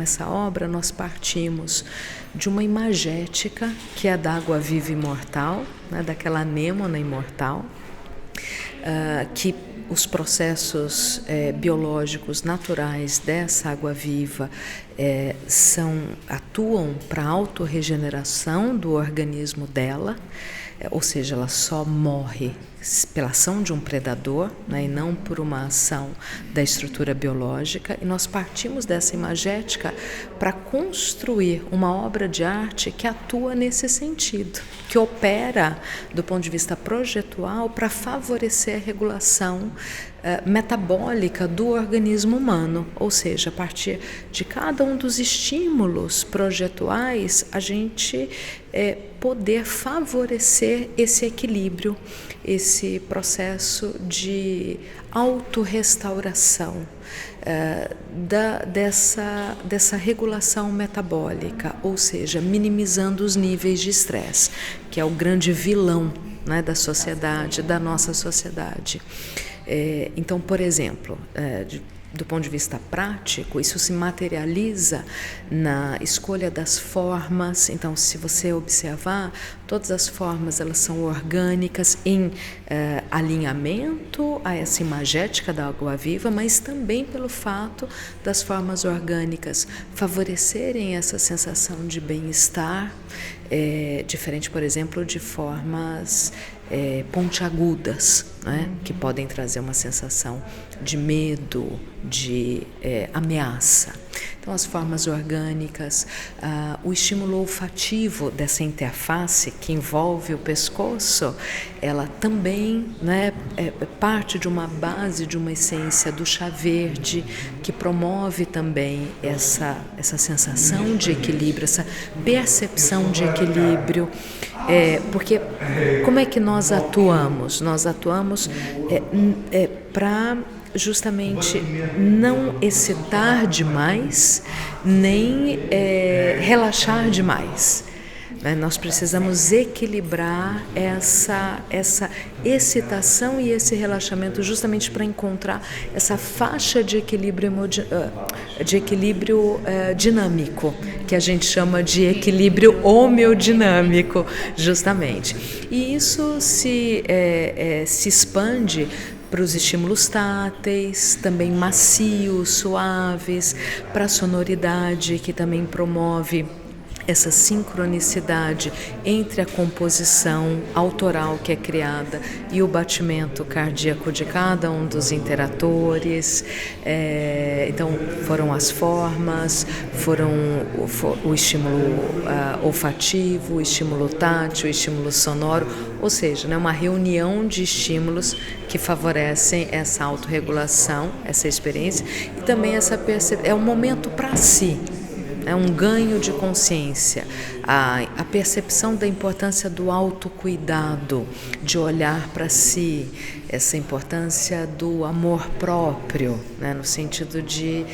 Então, essa obra nós partimos de uma imagética, que é da água viva imortal, né, daquela anêmona imortal, que os processos biológicos naturais dessa água viva atuam para a autorregeneração do organismo dela, ou seja, ela só morre pela ação de um predador, né, e não por uma ação da estrutura biológica. E nós partimos dessa imagética para construir uma obra de arte que atua nesse sentido, que opera do ponto de vista projetual para favorecer a regulação metabólica do organismo humano, ou seja, a partir de cada um dos estímulos projetuais, a gente poder favorecer esse equilíbrio, esse processo de autorrestauração dessa regulação metabólica, ou seja, minimizando os níveis de estresse, que é o grande vilão, né, da sociedade, da nossa sociedade. Então, por exemplo, do ponto de vista prático, isso se materializa na escolha das formas. Então, se você observar, todas as formas elas são orgânicas em alinhamento a essa imagética da água viva, mas também pelo fato das formas orgânicas favorecerem essa sensação de bem-estar, diferente, por exemplo, de formas pontiagudas, né, que podem trazer uma sensação de medo, de ameaça. Então, as formas orgânicas, o estímulo olfativo dessa interface que envolve o pescoço, ela também, né, parte de uma base, de uma essência do chá verde, que promove também essa sensação de equilíbrio, essa percepção de equilíbrio. Porque como é que nós atuamos? Nós atuamos para justamente não excitar demais, nem relaxar demais. Nós precisamos equilibrar essa excitação e esse relaxamento justamente para encontrar essa faixa de equilíbrio dinâmico, que a gente chama de equilíbrio homeodinâmico, justamente. E isso se expande para os estímulos táteis, também macios, suaves, para a sonoridade, que também promove essa sincronicidade entre a composição autoral que é criada e o batimento cardíaco de cada um dos interatores. Então, foram as formas, foram o estímulo olfativo, o estímulo tátil, o estímulo sonoro, ou seja, né, uma reunião de estímulos que favorecem essa autorregulação, essa experiência, e também essa percepção. É um momento para si. É um ganho de consciência, a percepção da importância do autocuidado, de olhar para si, essa importância do amor próprio, né, no sentido de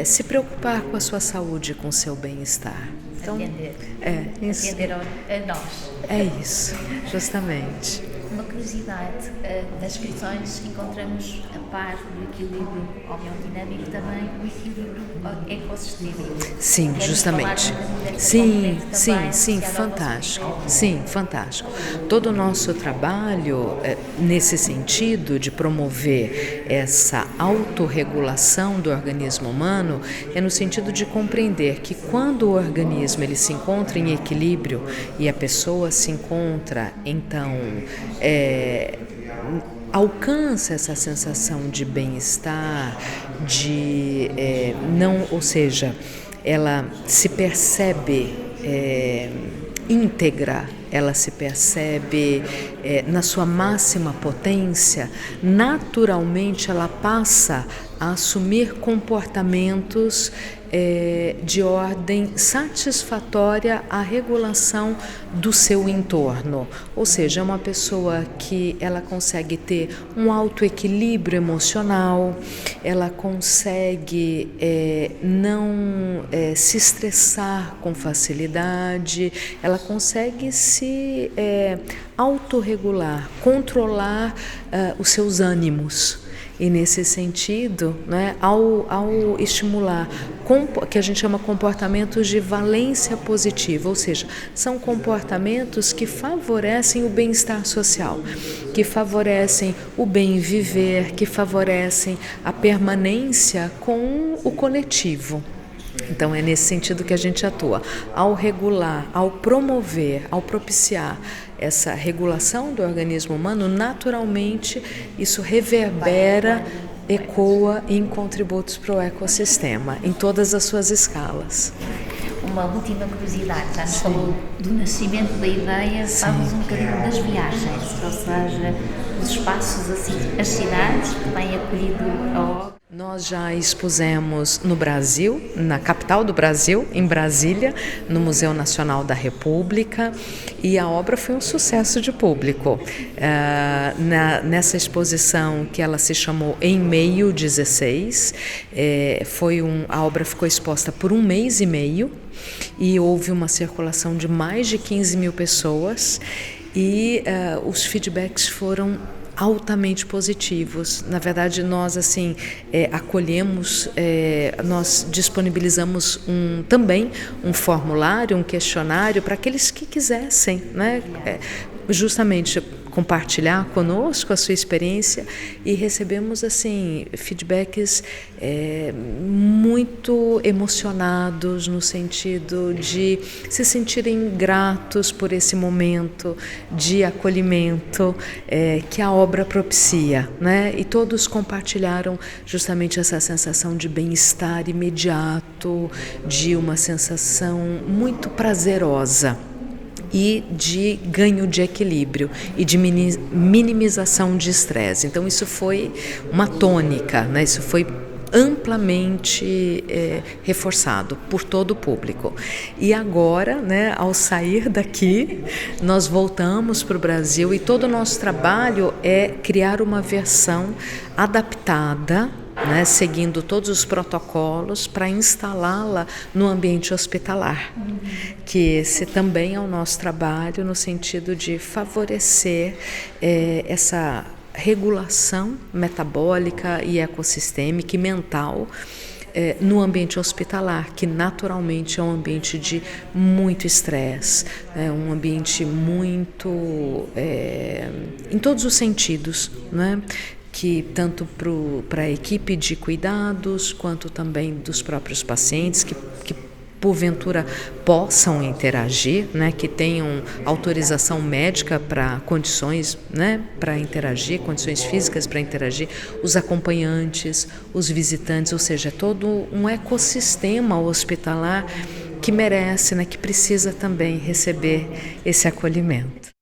se preocupar com a sua saúde, com o seu bem-estar. Então, atender a nós. É isso, justamente. Uma curiosidade, nas descrições encontramos, a par do equilíbrio homeodinâmico, também o equilíbrio ecossistémico. Sim, justamente. Sim, fantástico. Sim, fantástico. Todo o nosso trabalho, nesse sentido de promover essa autorregulação do organismo humano, é no sentido de compreender que quando o organismo ele se encontra em equilíbrio e a pessoa se encontra, então, alcança essa sensação de bem-estar, ou seja, ela se percebe íntegra, ela se percebe na sua máxima potência, naturalmente ela passa a assumir comportamentos de ordem satisfatória à regulação do seu entorno. Ou seja, é uma pessoa que ela consegue ter um alto equilíbrio emocional, ela consegue não se estressar com facilidade, ela consegue se autorregular, controlar os seus ânimos. E nesse sentido, né, ao estimular que a gente chama comportamentos de valência positiva, ou seja, são comportamentos que favorecem o bem-estar social, que favorecem o bem viver, que favorecem a permanência com o coletivo. Então é nesse sentido que a gente atua, ao regular, ao promover, ao propiciar essa regulação do organismo humano, naturalmente isso reverbera, ecoa em contributos para o ecossistema, em todas as suas escalas. Uma última curiosidade, já nos falou do nascimento da ideia, fala-nos um bocadinho das viagens, ou seja, os espaços, assim, as cidades que têm acolhido a obra. Nós já expusemos no Brasil, na capital do Brasil, em Brasília, no Museu Nacional da República, e a obra foi um sucesso de público. Nessa exposição, que ela se chamou Em Meio 16, a obra ficou exposta por 1 mês e meio, e houve uma circulação de mais de 15 mil pessoas, e os feedbacks foram altamente positivos. Na verdade, nós acolhemos, nós disponibilizamos também um formulário, um questionário para aqueles que quisessem, né, justamente compartilhar conosco a sua experiência, e recebemos feedbacks muito emocionados, no sentido de se sentirem gratos por esse momento de acolhimento que a obra propicia, né? E todos compartilharam justamente essa sensação de bem-estar imediato, de uma sensação muito prazerosa e de ganho de equilíbrio e de minimização de estresse. Então isso foi uma tônica, né? Isso foi amplamente reforçado por todo o público. E agora, né, ao sair daqui, nós voltamos para o Brasil, e todo o nosso trabalho é criar uma versão adaptada, né, seguindo todos os protocolos, para instalá-la no ambiente hospitalar, que esse também é o nosso trabalho, no sentido de favorecer essa regulação metabólica e ecossistêmica e mental no ambiente hospitalar, que naturalmente é um ambiente de muito estresse, um ambiente muito em todos os sentidos, né? Que tanto para a equipe de cuidados, quanto também dos próprios pacientes que porventura possam interagir, né, que tenham autorização médica para condições, né, para interagir, condições físicas para interagir, os acompanhantes, os visitantes, ou seja, todo um ecossistema hospitalar que merece, né, que precisa também receber esse acolhimento.